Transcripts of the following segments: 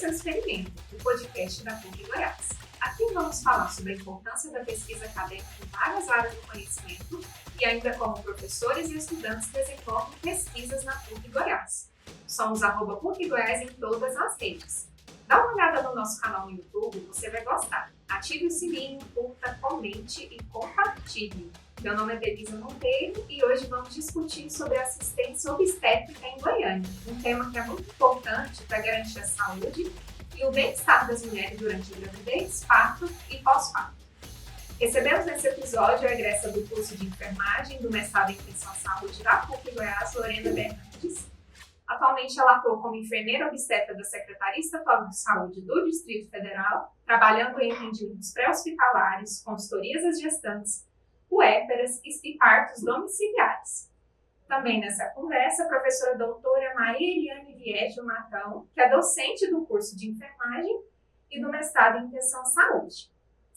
ao Experimento, o podcast da PUC Goiás. Aqui vamos falar sobre a importância da pesquisa acadêmica em várias áreas do conhecimento e ainda como professores e estudantes desenvolvem pesquisas na PUC Goiás. Somos @PUC Goiás em todas as redes. Dá uma olhada no nosso canal no YouTube, você vai gostar. Ative o sininho, curta, comente e compartilhe. Meu nome é Belisa Monteiro e hoje vamos discutir sobre assistência obstétrica em Goiânia, um tema que é muito importante para garantir a saúde e o bem-estar das mulheres durante a gravidez, parto e pós-parto. Recebemos nesse episódio a egressa do curso de enfermagem do mestrado em Extensão à Saúde da PUC Goiás, Lorena Bernardes. Atualmente ela atua como enfermeira obstetra da Secretaria Estadual de Saúde do Distrito Federal, trabalhando em atendimentos pré-hospitalares, consultorias às gestantes, puérperas e partos domiciliares. Também nessa conversa, a professora doutora Maria Eliane Viegio Matão, que é docente do curso de enfermagem e do mestrado em Extensão à Saúde.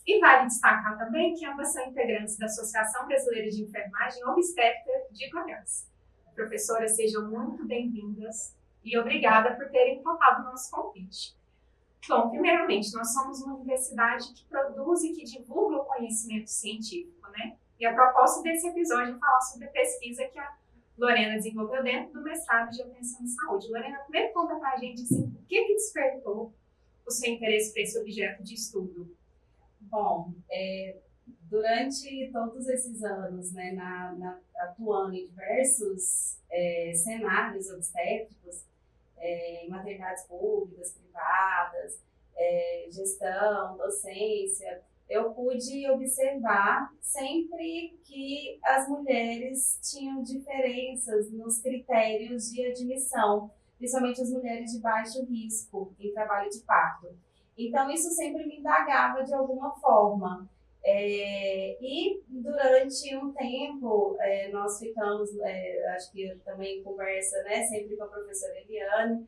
E vale destacar também que ambas são integrantes da Associação Brasileira de Enfermagem Obstétrica de Goiás. Professoras, sejam muito bem-vindas e obrigada por terem topado o nosso convite. Bom, primeiramente, nós somos uma universidade que produz e que divulga o conhecimento científico, né? E a proposta desse episódio é falar sobre a pesquisa que a Lorena desenvolveu dentro do mestrado de Extensão em Saúde. Lorena, primeiro conta pra gente assim, o que despertou o seu interesse por esse objeto de estudo? Bom, durante todos esses anos, né, atuando em diversos cenários obstétricos, em maternidades públicas, privadas, gestão, docência, eu pude observar sempre que as mulheres tinham diferenças nos critérios de admissão, principalmente as mulheres de baixo risco em trabalho de parto. Então, isso sempre me indagava de alguma forma. E durante um tempo, nós ficamos, acho que eu também conversa, né, sempre com a professora Eliane,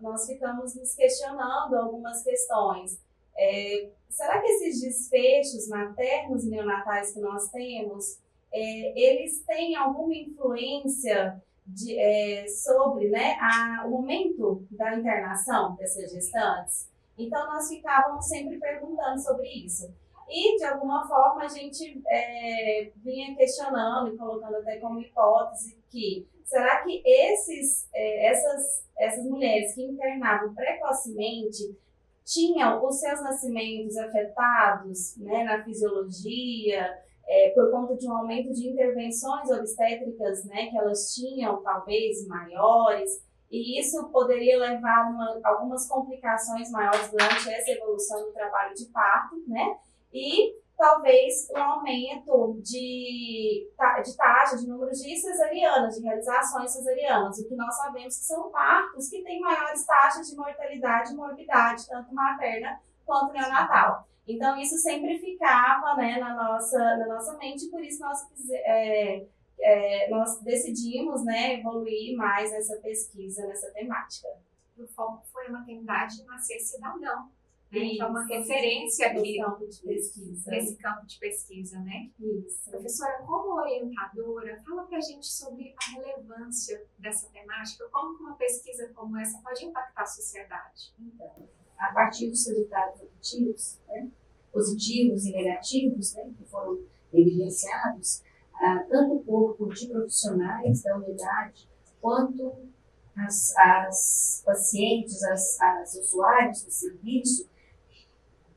nós ficamos nos questionando algumas questões. Será que esses desfechos maternos e neonatais que nós temos, eles têm alguma influência sobre, né, o momento da internação dessas gestantes? Então, nós ficávamos sempre perguntando sobre isso. E, de alguma forma, a gente vinha questionando e colocando até como hipótese que será que essas mulheres que internavam precocemente tinham os seus nascimentos afetados, né, na fisiologia, por conta de um aumento de intervenções obstétricas, né, que elas tinham, talvez, maiores, e isso poderia levar a algumas complicações maiores durante essa evolução do trabalho de parto, né? E talvez um aumento de taxa, de número de cesarianas, de realizações cesarianas, o que nós sabemos que são partos que têm maiores taxas de mortalidade e morbidade, tanto materna quanto neonatal. Então, isso sempre ficava, né, na nossa mente, por isso nós decidimos, né, evoluir mais nessa pesquisa, nessa temática. O foco foi a maternidade nascer cidadão, né? Então, uma referência aqui nesse campo de pesquisa, né? Isso. Professora, como orientadora, fala pra gente sobre a relevância dessa temática, como uma pesquisa como essa pode impactar a sociedade? Então, a partir dos resultados obtidos, né, positivos e negativos, né, que foram evidenciados, tanto o corpo de profissionais da unidade, quanto as pacientes, as usuários do serviço,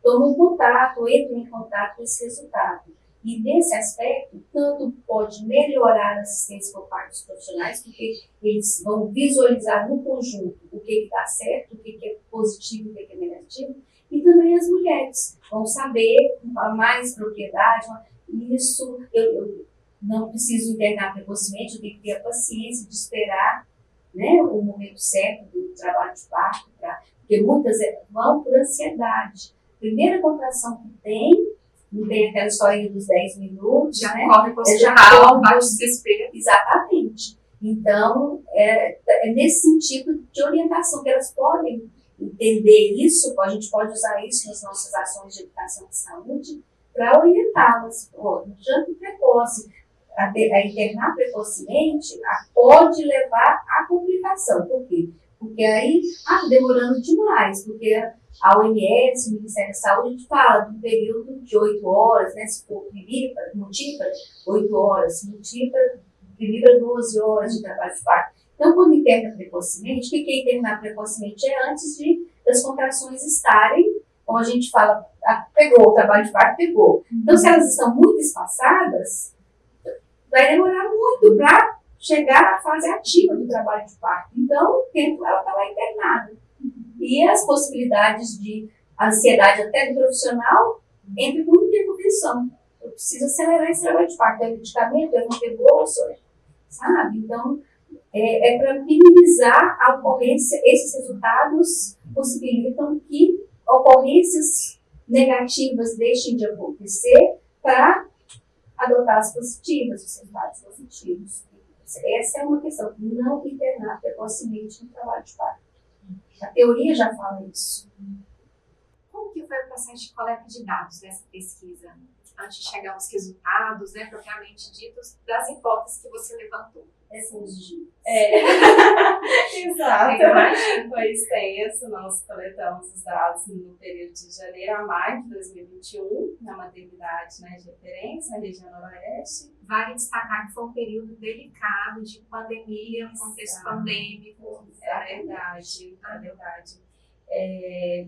tomam contato, entram em contato com esse resultado. E nesse aspecto, tanto pode melhorar a assistência por parte dos profissionais, porque eles vão visualizar no conjunto o que está certo, o que é positivo, o que é negativo, e também as mulheres vão saber com mais propriedade. Isso, eu não preciso internar precocemente, eu tenho que ter a paciência de esperar, né, o momento certo do trabalho de parto, porque muitas vão por ansiedade. Primeira contração que tem, não tem aquela história dos 10 minutos, já, né? Corre para o hospital, bate desespero. Exatamente. Então, é nesse sentido de orientação que elas podem entender isso, a gente pode usar isso nas nossas ações de educação de saúde para orientá-las. No janto precoce, a internar precocemente pode levar à complicação. Por quê? Porque aí, demorando demais, porque a OMS, o Ministério da Saúde, a gente fala de um período de 8 horas, né? Se for multípara, 8 horas, multípara, 12 horas de trabalho de parto. Então, quando interna precocemente, o que é internar precocemente? É antes das contrações estarem, como a gente fala, pegou, o trabalho de parto pegou. Então, se elas estão muito espaçadas, vai demorar muito para chegar à fase ativa do trabalho de parto. Então, o tempo ela está lá internada. E as possibilidades de ansiedade até do profissional entre com interconvenção. Eu preciso acelerar esse trabalho de parto. É medicamento, é não ter bolso, sabe? Então, é para minimizar a ocorrência. Esses resultados possibilitam que ocorrências negativas deixem de acontecer para adotar as positivas, os resultados positivos. Essa é uma questão, não internar precocemente no trabalho de parto. A teoria já fala isso. Como que foi o processo de coleta de dados dessa pesquisa? Antes de chegar aos resultados, né, propriamente ditos, das hipóteses que você levantou. Exato. Foi extenso. Nós coletamos os dados no período de janeiro a maio de 2021, na maternidade, né, de referência, na região noroeste. Vale destacar que foi um período delicado de pandemia, contexto pandêmico. É verdade.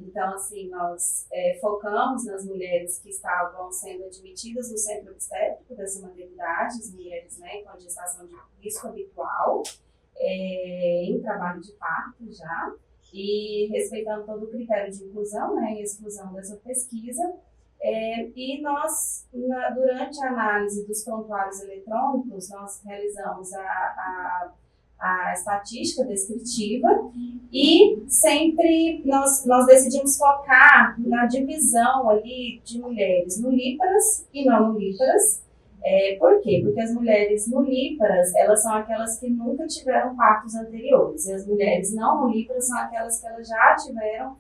Então, assim, nós focamos nas mulheres que estavam sendo admitidas no centro obstétrico dessa maternidade, as mulheres, né, com gestação de risco habitual, em trabalho de parto já, e respeitando todo o critério de inclusão, né, e exclusão dessa pesquisa. E nós, durante a análise dos prontuários eletrônicos, nós realizamos a estatística descritiva e sempre nós decidimos focar na divisão ali de mulheres nulíparas e não nulíparas. Por quê? Porque as mulheres nulíparas, elas são aquelas que nunca tiveram partos anteriores, e as mulheres não nulíparas são aquelas que elas já tiveram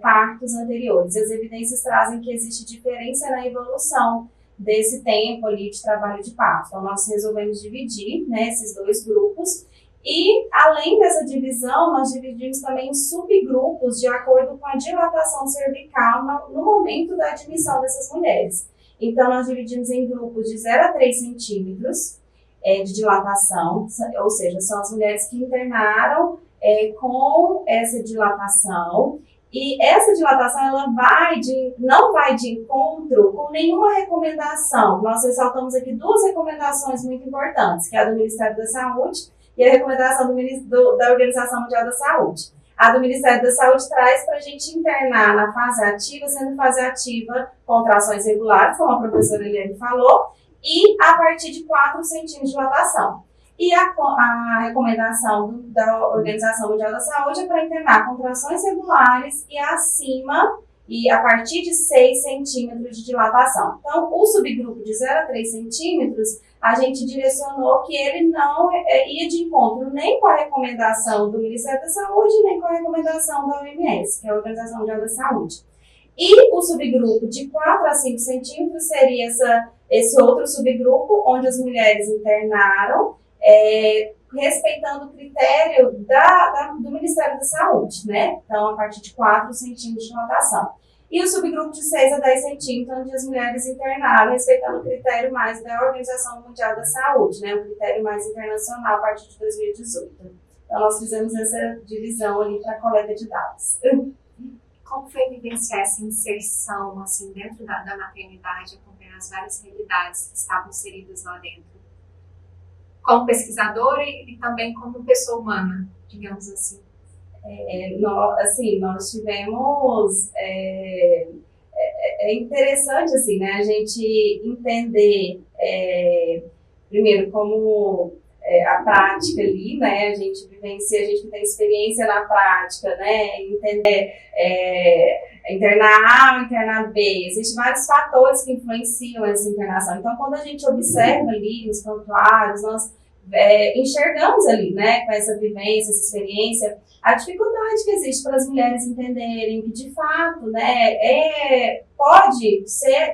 partos anteriores. E as evidências trazem que existe diferença na evolução desse tempo ali de trabalho de parto. Então, nós resolvemos dividir, né, esses dois grupos. E, além dessa divisão, nós dividimos também em subgrupos de acordo com a dilatação cervical no momento da admissão dessas mulheres. Então, nós dividimos em grupos de 0 a 3 centímetros de dilatação, ou seja, são as mulheres que internaram com essa dilatação. E essa dilatação ela não vai de encontro com nenhuma recomendação. Nós ressaltamos aqui 2 recomendações muito importantes, que é a do Ministério da Saúde e a recomendação da Organização Mundial da Saúde. A do Ministério da Saúde traz para a gente internar na fase ativa, sendo fase ativa contrações regulares, como a professora Eliane falou, e a partir de 4 centímetros de dilatação. E a recomendação da Organização Mundial da Saúde é para internar contrações regulares e a partir de 6 centímetros de dilatação. Então, o subgrupo de 0 a 3 centímetros, a gente direcionou que ele não ia de encontro nem com a recomendação do Ministério da Saúde, nem com a recomendação da OMS, que é a Organização Mundial da Saúde. E o subgrupo de 4 a 5 centímetros seria esse outro subgrupo, onde as mulheres internaram, respeitando o critério do Ministério da Saúde, né? Então, a partir de 4 centímetros de dilatação. E o subgrupo de 6 a 10 centímetros, onde as mulheres internaram, respeitando o critério mais da Organização Mundial da Saúde, né? O critério mais internacional, a partir de 2018. Então, nós fizemos essa divisão ali para a coleta de dados. Como foi vivenciar essa inserção, assim, dentro da maternidade, acompanhar as várias realidades que estavam inseridas lá dentro? Como pesquisadora e também como pessoa humana, digamos assim. Nós tivemos... É interessante, assim, né, a gente entender, primeiro, como a prática ali, né, a gente vivencia, a gente tem experiência na prática, né, entender internar A ou internar B. Existem vários fatores que influenciam essa internação. Então, quando a gente observa ali nos prontuários, nós enxergamos ali, né, com essa vivência, essa experiência, a dificuldade que existe para as mulheres entenderem que, de fato, né, pode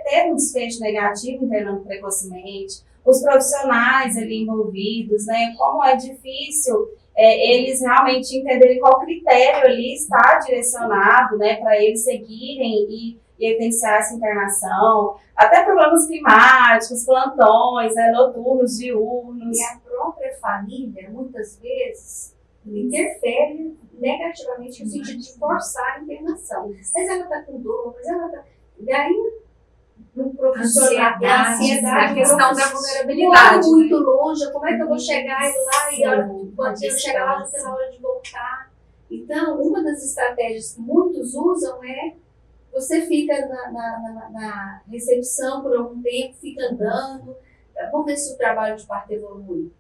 ter um desfecho negativo internando precocemente, os profissionais ali envolvidos, né, como é difícil eles realmente entenderem qual critério ali está direcionado, né, para eles seguirem e evidenciar essa internação, até problemas climáticos, plantões, né, noturnos, diurnos. E a própria família, muitas vezes, interfere negativamente no sentido de forçar a internação. Mas ela está com dor, mas ela está... Daí, no profissional, a ansiedade, a questão da vulnerabilidade. Muito longe, como é que eu vou chegar lá e quando eu chegar lá, já tem na hora de voltar. Então, uma das estratégias que muitos usam é você fica na recepção por algum tempo, fica andando, vamos ver se o trabalho de parto evolui.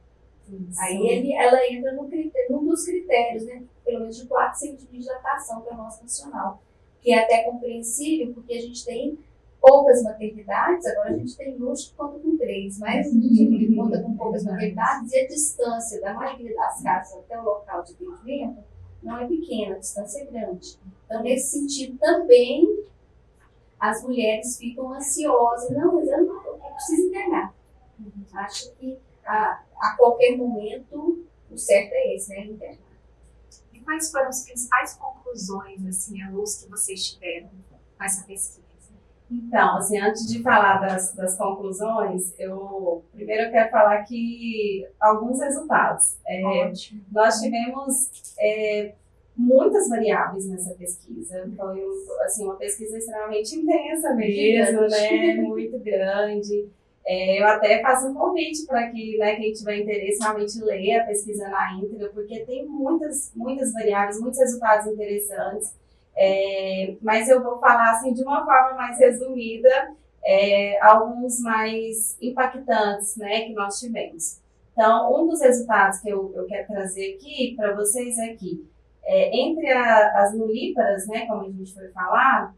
Aí ela entra num dos critérios, né? Pelo menos de 4 centímetros de dilatação para nós nacional, que é até compreensível, porque a gente tem poucas maternidades, agora a gente tem luxo que conta com 3, mas a gente conta com poucas maternidades e a distância da maioria das casas até o local de atendimento não é pequena, a distância é grande. Então, nesse sentido também, as mulheres ficam ansiosas, não, mas eu preciso internar. Acho que a qualquer momento o certo é esse, né, internar. E quais foram as principais conclusões, assim, à luz que vocês tiveram com essa pesquisa? Então, assim, antes de falar das conclusões, primeiro eu quero falar aqui alguns resultados. Nós tivemos muitas variáveis nessa pesquisa. Foi assim, uma pesquisa extremamente intensa mesmo, né? Muito grande. Eu até faço um convite para que, né, quem tiver interesse realmente leia a pesquisa na íntegra, porque tem muitas variáveis, muitos resultados interessantes. Mas eu vou falar assim, de uma forma mais resumida, alguns mais impactantes, né, que nós tivemos. Então, um dos resultados que eu quero trazer aqui para vocês é que entre as nulíparas, né, como a gente foi falar,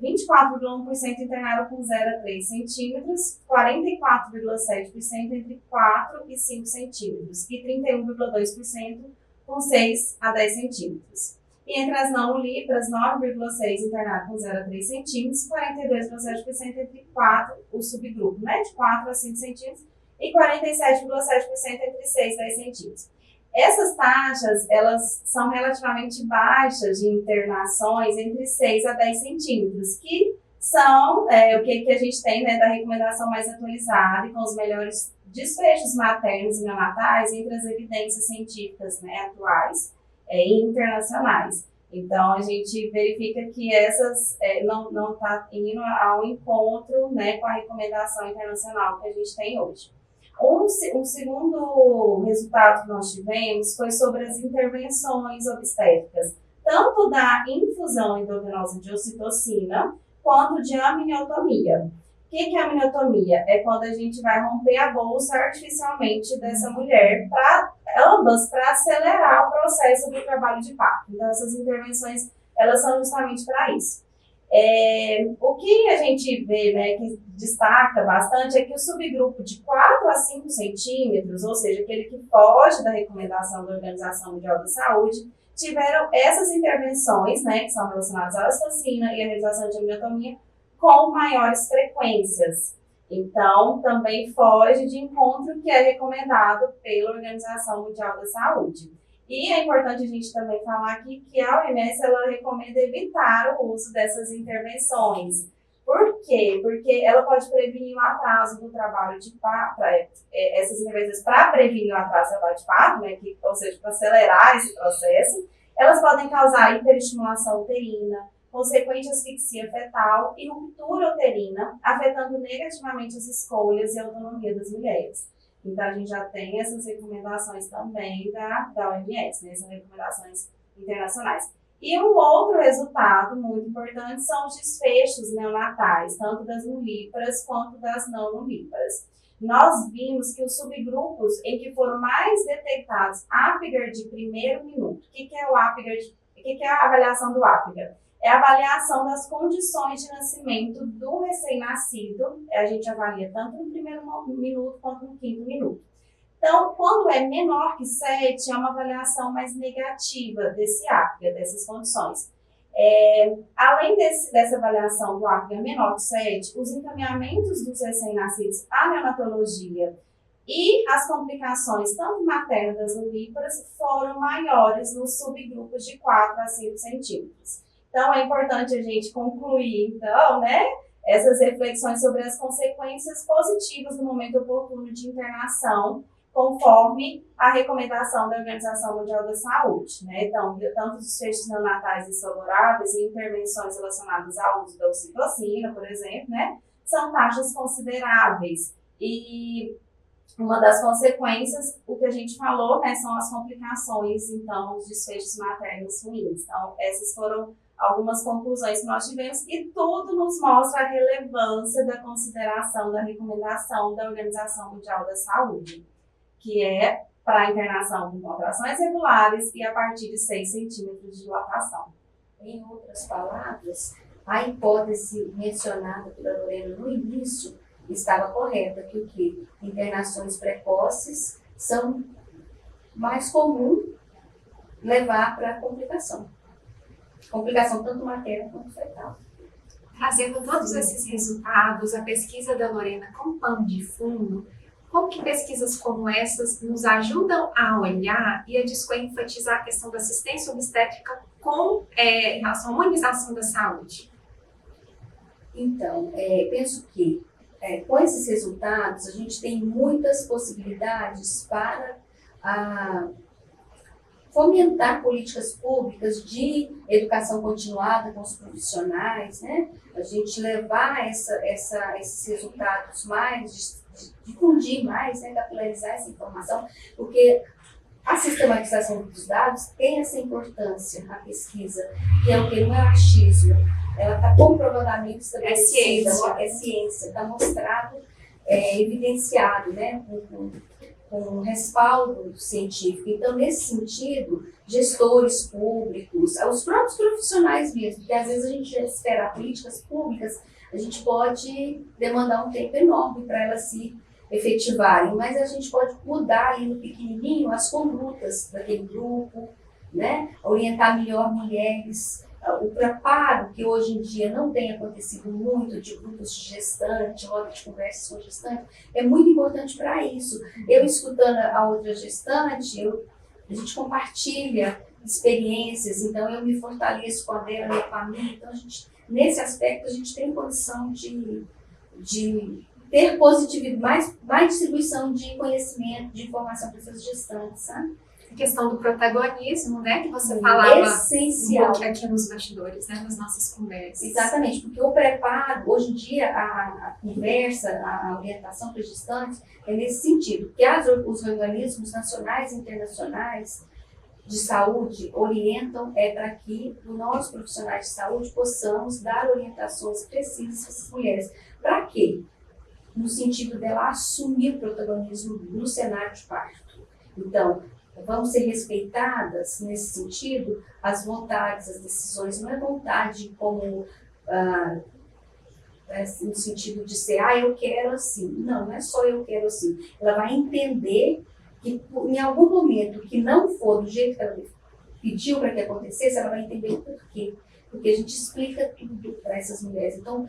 24,1% internaram com 0 a 3 centímetros, 44,7% entre 4 e 5 centímetros e 31,2% com 6 a 10 centímetros. E entre as não nulíparas, 9,6% internaram com 0 a 3 centímetros, 42,7% entre 4, o subgrupo, né, de 4 a 5 centímetros, e 47,7% entre 6 a 10 centímetros. Essas taxas, elas são relativamente baixas de internações entre 6 a 10 centímetros, que são o que a gente tem, né, da recomendação mais atualizada e com os melhores desfechos maternos e neonatais entre as evidências científicas, né, atuais e internacionais. Então, a gente verifica que essas não está indo ao encontro, né, com a recomendação internacional que a gente tem hoje. Um segundo resultado que nós tivemos foi sobre as intervenções obstétricas, tanto da infusão endovenosa de ocitocina, quanto de amniotomia. O que é amniotomia? É quando a gente vai romper a bolsa artificialmente dessa mulher, para acelerar o processo do trabalho de parto. Então, essas intervenções, elas são justamente para isso. O que a gente vê, né, que destaca bastante é que o subgrupo de 4 a 5 centímetros, ou seja, aquele que foge da recomendação da Organização Mundial da Saúde, tiveram essas intervenções, né, que são relacionadas à ocitocina e à realização de amniotomia com maiores frequências. Então, também foge de encontro que é recomendado pela Organização Mundial da Saúde. E é importante a gente também falar aqui que a OMS ela recomenda evitar o uso dessas intervenções. Por quê? Porque ela pode prevenir o atraso do trabalho de parto, essas intervenções para prevenir o atraso do trabalho de parto, né, ou seja, para acelerar esse processo, elas podem causar hiperestimulação uterina, consequente asfixia fetal e ruptura uterina, afetando negativamente as escolhas e a autonomia das mulheres. Então, a gente já tem essas recomendações também da OMS, né? São recomendações internacionais. E um outro resultado muito importante são os desfechos neonatais, tanto das nulíparas quanto das não nulíparas. Nós vimos que os subgrupos em que foram mais detectados Apgar de primeiro minuto, o que é o Apgar? O que é a avaliação do Apgar? É a avaliação das condições de nascimento do recém-nascido. A gente avalia tanto no primeiro minuto quanto no quinto minuto. Então, quando é menor que 7, é uma avaliação mais negativa desse Apgar, dessas condições. Além dessa avaliação do Apgar menor que 7, os encaminhamentos dos recém-nascidos à neonatologia E as complicações, tanto maternas das nulíparas, foram maiores nos subgrupos de 4 a 5 centímetros. Então, é importante a gente concluir, então, né, essas reflexões sobre as consequências positivas no momento oportuno de internação, conforme a recomendação da Organização Mundial da Saúde, né? Então, tanto os desfechos neonatais desfavoráveis e intervenções relacionadas ao uso da ocitocina, por exemplo, né, são taxas consideráveis. E uma das consequências, o que a gente falou, né, são as complicações, então, os desfechos maternos ruins. Então, essas foram algumas conclusões que nós tivemos e tudo nos mostra a relevância da consideração da recomendação da Organização Mundial da Saúde, que é para a internação com contrações regulares e a partir de 6 centímetros de dilatação. Em outras palavras, a hipótese mencionada pela Lorena no início estava correta, que o quê? Internações precoces são mais comum levar para complicação. Complicação tanto materna quanto fetal. Trazendo todos esses resultados, a pesquisa da Lorena com pano de fundo, como que pesquisas como essas nos ajudam a olhar e a enfatizar a questão da assistência obstétrica com relação à humanização da saúde? Então, penso que com esses resultados a gente tem muitas possibilidades para fomentar políticas públicas de educação continuada com os profissionais, né? A gente levar esses resultados mais, difundir mais, né? Capilarizar essa informação, porque a sistematização dos dados tem essa importância, a pesquisa, que é o que não é achismo, ela está comprovadamente estabelecida, é ciência, está mostrado, evidenciado, né? Com respaldo científico. Então, nesse sentido, gestores públicos, os próprios profissionais mesmo, porque às vezes a gente espera políticas públicas, a gente pode demandar um tempo enorme para elas se efetivarem, mas a gente pode mudar ali no pequenininho as condutas daquele grupo, né? Orientar melhor mulheres. O preparo, que hoje em dia não tem acontecido muito, de grupos de gestante, roda de conversas com gestante, é muito importante para isso. Eu escutando a outra gestante, a gente compartilha experiências, então eu me fortaleço com a dela e com a minha. Então, nesse aspecto, a gente tem condição de ter positividade, mais distribuição de conhecimento, de informação para essas gestantes, sabe? A questão do protagonismo, né, que você falava essencial aqui nos bastidores, né, nas nossas conversas. Exatamente, porque o preparo, hoje em dia, a conversa, a orientação para os gestantes é nesse sentido, que os organismos nacionais e internacionais de saúde orientam para que nós, profissionais de saúde, possamos dar orientações precisas para essas mulheres. Para quê? No sentido dela assumir o protagonismo no cenário de parto. Então, vão ser respeitadas, nesse sentido, as vontades, as decisões. Não é vontade como, no sentido de ser, eu quero assim. Não, não é só eu quero assim. Ela vai entender que, em algum momento que não for do jeito que ela pediu para que acontecesse, ela vai entender o porquê. Porque a gente explica tudo para essas mulheres. Então,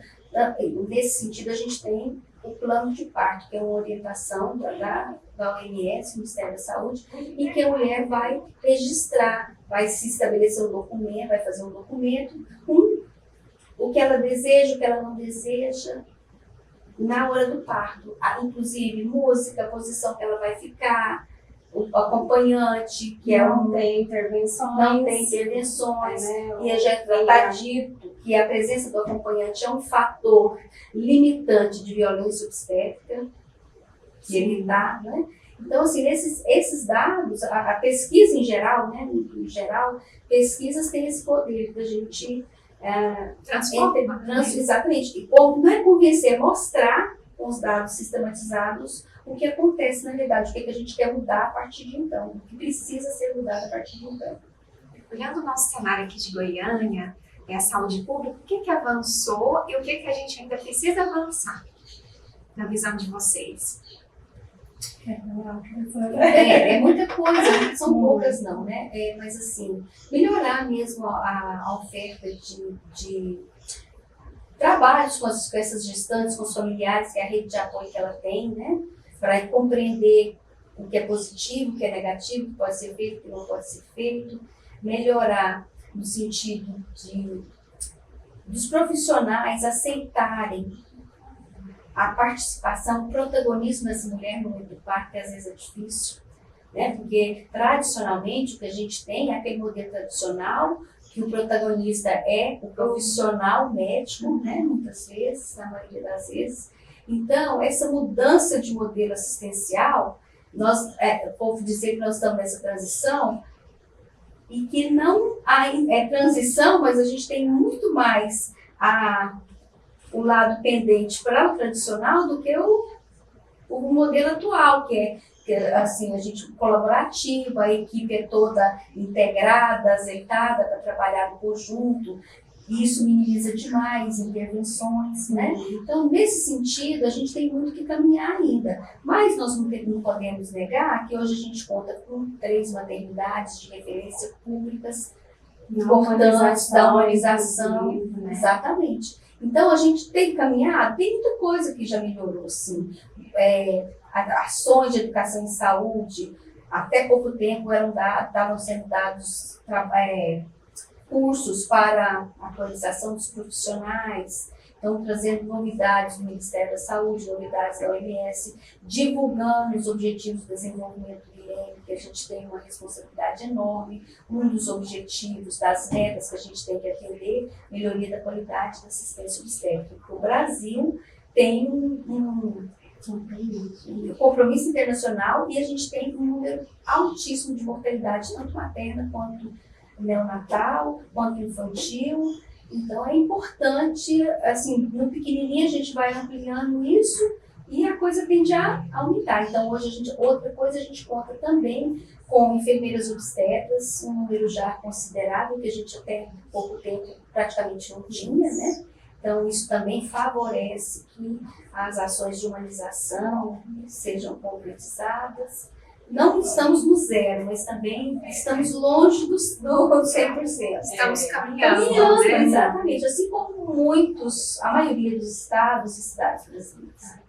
nesse sentido, a gente tem o plano de parto, que é uma orientação da OMS, Ministério da Saúde, e que a mulher vai registrar, vai se estabelecer um documento, vai fazer um documento com o que ela deseja, o que ela não deseja, na hora do parto. Inclusive, música, a posição que ela vai ficar, o acompanhante, que não tem intervenções. Não tem intervenções, né? E já está dito que a presença do acompanhante é um fator limitante de violência obstétrica, que ele dá, né? Então, assim, esses dados, a pesquisa em geral, né? Em geral, pesquisas têm esse poder da gente exatamente. E não é convencer, é mostrar com os dados sistematizados o que acontece na realidade, o que a gente quer mudar a partir de então, o que precisa ser mudado a partir de então. Olhando o nosso cenário aqui de Goiânia, a saúde pública, o que avançou e o que a gente ainda precisa avançar, na visão de vocês? É muita coisa, são poucas não, né? Mas assim, melhorar mesmo a oferta de trabalhos com essas gestantes, com os familiares, que é a rede de apoio que ela tem, né? para compreender o que é positivo, o que é negativo, o que pode ser feito, o que não pode ser feito, melhorar no sentido dos profissionais aceitarem a participação, o protagonismo dessa mulher no meio do parto, que às vezes é difícil, né? Porque tradicionalmente o que a gente tem é aquele modelo tradicional, que o protagonista é o profissional médico, né? Muitas vezes, na maioria das vezes. Então, essa mudança de modelo assistencial, o povo dizer que nós estamos nessa transição, e que não é transição, mas a gente tem muito mais o lado pendente para o tradicional do que o modelo atual, que é assim, a gente colaborativa, a equipe é toda integrada, azeitada para trabalhar no conjunto, e isso minimiza demais intervenções, né? Então, nesse sentido, a gente tem muito que caminhar ainda, mas nós não podemos negar que hoje a gente conta com 3 maternidades de referência públicas, importantes da humanização, né? Exatamente. Então, a gente tem que caminhar, tem muita coisa que já melhorou, sim. Ações de educação em saúde, até pouco tempo estavam sendo dados cursos para atualização dos profissionais, estão trazendo novidades do Ministério da Saúde, novidades da OMS, divulgando os objetivos de desenvolvimento milênio, que a gente tem uma responsabilidade enorme. Um dos objetivos das metas que a gente tem que atender, melhoria da qualidade da assistência obstétrica. O Brasil tem um compromisso internacional e a gente tem um número altíssimo de mortalidade, tanto materna quanto neonatal, quanto infantil. Então é importante, assim, no pequenininho a gente vai ampliando isso e a coisa tende a aumentar. Então hoje outra coisa a gente conta também com enfermeiras obstetras, um número já considerável, que a gente até pouco tempo praticamente não tinha, né? Então isso também favorece que as ações de humanização sejam concretizadas. Não estamos no zero, mas também estamos longe do 100%. Estamos caminhando, né? Exatamente. Assim como a maioria dos estados e cidades brasileiras.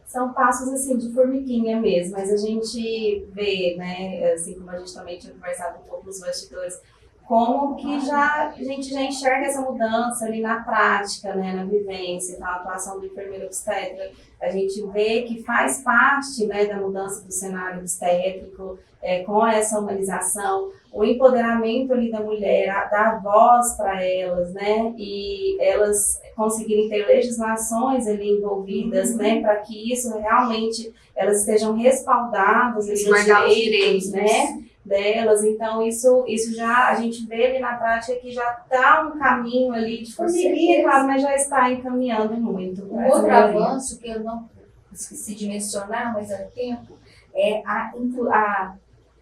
São passos assim de formiguinha mesmo, mas a gente vê, né, assim como a gente também tinha conversado um pouco nos bastidores, como que a gente já enxerga essa mudança ali na prática, né, na vivência, então, a atuação do enfermeiro obstetra, a gente vê que faz parte, né, da mudança do cenário obstétrico, com essa humanização, o empoderamento ali da mulher, dar voz para elas, né, e elas conseguirem ter legislações ali envolvidas, né, para que isso realmente, elas estejam respaldadas, os direitos, né, delas. Então isso já a gente vê ali na prática que já está um caminho ali de formiguinha, claro, mas já está encaminhando muito. Um outro avanço que eu não esqueci de mencionar, mas há tempo, é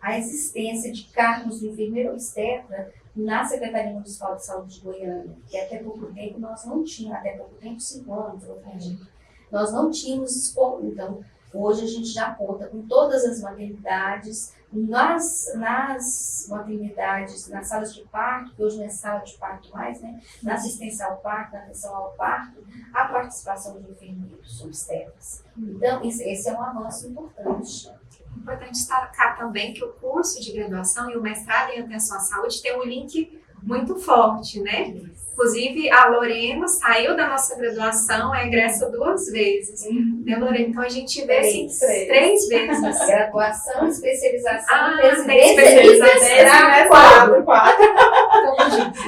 a existência de cargos de enfermeiro obstetra na Secretaria Municipal de Saúde de Goiânia, que até pouco tempo nós não tínhamos, até pouco tempo, 5 anos, eu acredito, nós não tínhamos. Então, hoje a gente já conta com todas as maternidades, nas maternidades, nas salas de parto, que hoje não é sala de parto mais, né? Na assistência ao parto, na atenção ao parto, a participação de enfermeiros obstetras. Então, esse é um avanço importante. Importante destacar também que o curso de graduação e o mestrado em atenção à saúde tem um link muito forte, né? Inclusive, a Lorena saiu da nossa graduação, egressa 2 vezes. Né, Lorena? Então, a gente vê assim, 3 vezes. Graduação, especialização, mestrado, 4.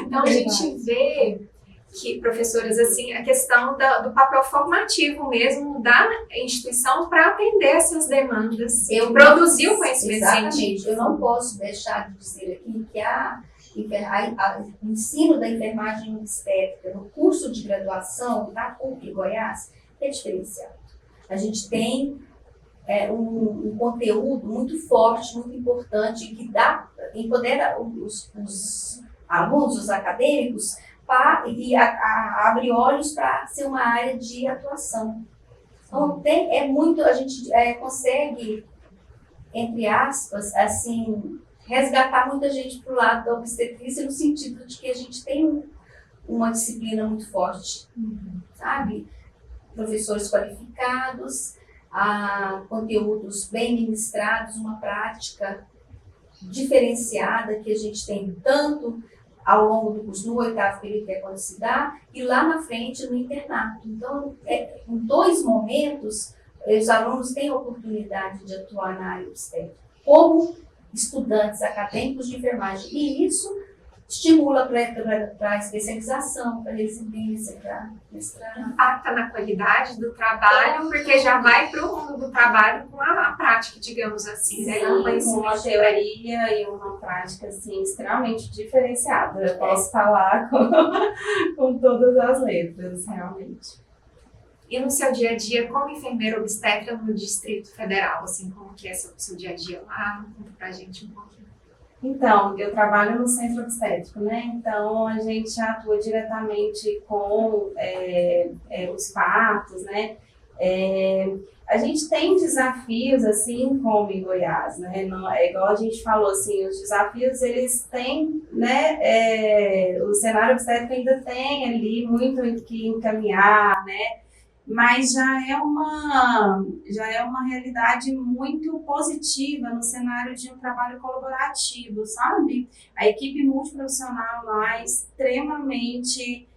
Então, a gente vê que, professoras, assim, a questão do papel formativo mesmo da instituição para atender essas demandas. Produzir o conhecimento científico. Eu não posso deixar de dizer aqui que o ensino da enfermagem obstétrica no curso de graduação da PUC Goiás é diferenciado. A gente tem um conteúdo muito forte, muito importante, que empodera os alunos, os acadêmicos, e abre olhos para ser uma área de atuação. Então, a gente consegue, entre aspas, assim, resgatar muita gente para o lado da obstetrícia, no sentido de que a gente tem uma disciplina muito forte, sabe? Professores qualificados, conteúdos bem ministrados, uma prática diferenciada que a gente tem tanto ao longo do curso, no 8º período, que é quando se dá, e lá na frente no internato. Então, em 2 momentos, os alunos têm a oportunidade de atuar na área obstétrica, como estudantes acadêmicos de enfermagem. E isso estimula para a especialização, para a residência, para mestrado. Impacta na qualidade do trabalho, porque já vai para o mundo do trabalho com a prática, digamos assim, né? Com uma teoria e uma prática assim, extremamente diferenciada. Eu posso falar com todas as letras, realmente. E no seu dia a dia, como enfermeira obstetra no Distrito Federal, assim, como que é o seu dia a dia lá? Conta pra gente um pouquinho. Então, eu trabalho no centro obstétrico, né? Então, a gente atua diretamente com os partos, né? A gente tem desafios, assim como em Goiás, né? Não, é igual a gente falou, assim, os desafios, eles têm, né? O cenário obstétrico ainda tem ali muito que encaminhar, né? Mas já é uma realidade muito positiva no cenário de um trabalho colaborativo, sabe? A equipe multiprofissional lá é extremamente,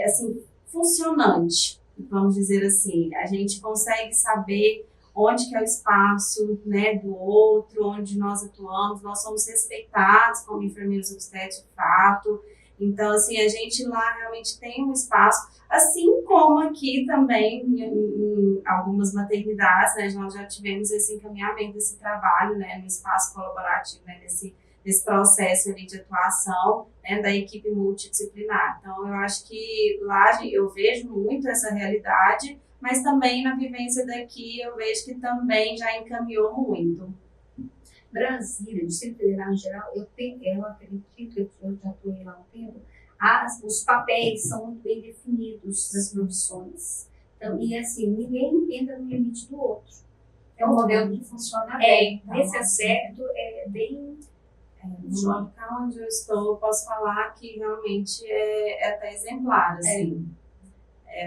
assim, funcionante, vamos dizer assim. A gente consegue saber onde que é o espaço, né, do outro, onde nós atuamos, nós somos respeitados como enfermeiros obstétricos de fato. Então, assim, a gente lá realmente tem um espaço, assim como aqui também em algumas maternidades, né, nós já tivemos esse encaminhamento, esse trabalho, né, no espaço colaborativo, né, nesse processo ali de atuação, né, da equipe multidisciplinar. Então, eu acho que lá eu vejo muito essa realidade, mas também na vivência daqui eu vejo que também já encaminhou muito. Brasília, Distrito Federal em geral, eu acredito que eu já estou lá um tempo, os papéis são muito bem definidos das profissões. Então, e assim, ninguém entra no limite do outro. É um modelo que funciona bem. Então, nesse aspecto, é bem... No local onde eu estou, eu posso falar que realmente é até exemplar, assim.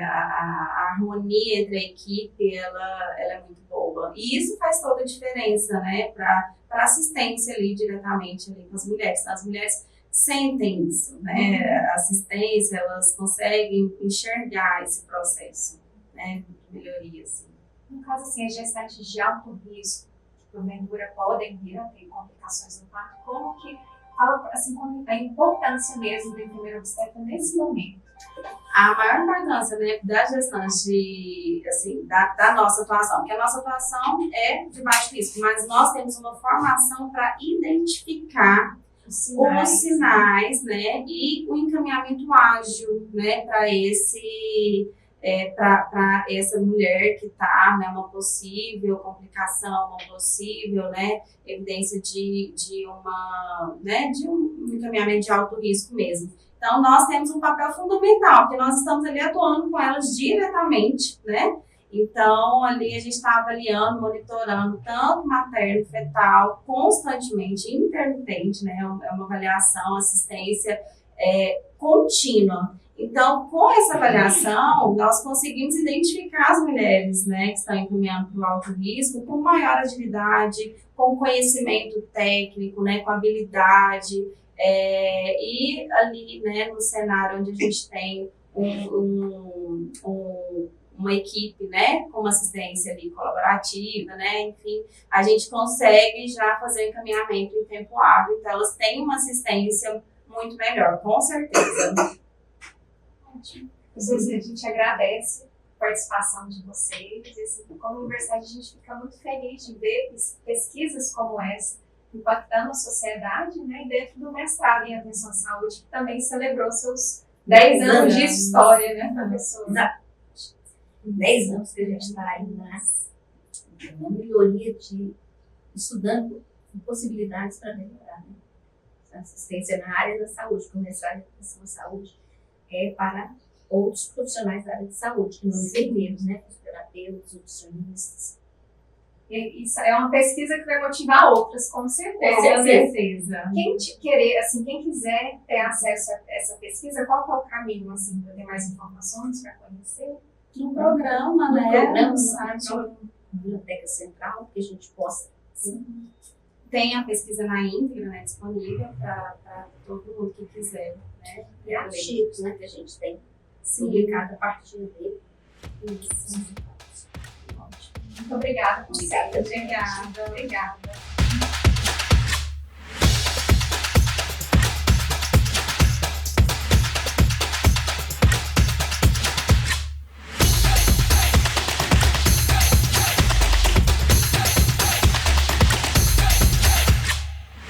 A harmonia entre a equipe, ela é muito boa. E isso faz toda a diferença, né, para assistência ali, diretamente ali com as mulheres. As mulheres sentem isso, né, a assistência, elas conseguem enxergar esse processo, né, de melhoria, assim. No caso, assim, as gestantes de alto risco, que porventura podem vir a ter complicações no parto, como que fala, assim, como a importância mesmo do enfermeiro obstetra nesse momento? A maior importância, né, da gestante, assim, da nossa atuação, porque a nossa atuação é de baixo risco, mas nós temos uma formação para identificar os sinais, né, e o encaminhamento ágil, né, para essa mulher que está, né, uma possível complicação, uma possível, né, evidência de um encaminhamento de alto risco mesmo. Então, nós temos um papel fundamental, porque nós estamos ali atuando com elas diretamente, né? Então, ali a gente está avaliando, monitorando tanto materno, fetal, constantemente, intermitente, né? É uma avaliação, assistência contínua. Então, com essa avaliação, nós conseguimos identificar as mulheres, né, que estão encaminhando para o alto risco com maior agilidade, com conhecimento técnico, né, com habilidade, e ali, né, no cenário onde a gente tem uma equipe, né, com uma assistência ali colaborativa, né, enfim, a gente consegue já fazer o encaminhamento em tempo hábil, então elas têm uma assistência muito melhor, com certeza. A gente agradece a participação de vocês. E, assim, como universidade, a gente fica muito feliz de ver pesquisas como essa impactando a sociedade, né? E dentro do mestrado em atenção à saúde, que também celebrou seus 10 anos de história, né, professora? Exatamente. 10 anos que a gente está aí na melhoria de estudando possibilidades para melhorar, né? A assistência na área da saúde, porque o mestrado em atenção à saúde é para outros profissionais da área de saúde, que não enfermeiros, né? Fisioterapeutas, nutricionistas. E isso é uma pesquisa que vai motivar outras, com certeza. Com certeza. Quem quiser ter acesso a essa pesquisa, qual que é o caminho, assim, para ter mais informações, para conhecer? no programa, no né? programa, No site, site. na Biblioteca Central, que a gente possa. Tem a pesquisa na íntegra, né, disponível para todo mundo que quiser, né? E artigos, né, que a gente tem Sim. publicado a partir dele. Isso. Muito obrigada, Conselho. Obrigada. Obrigada.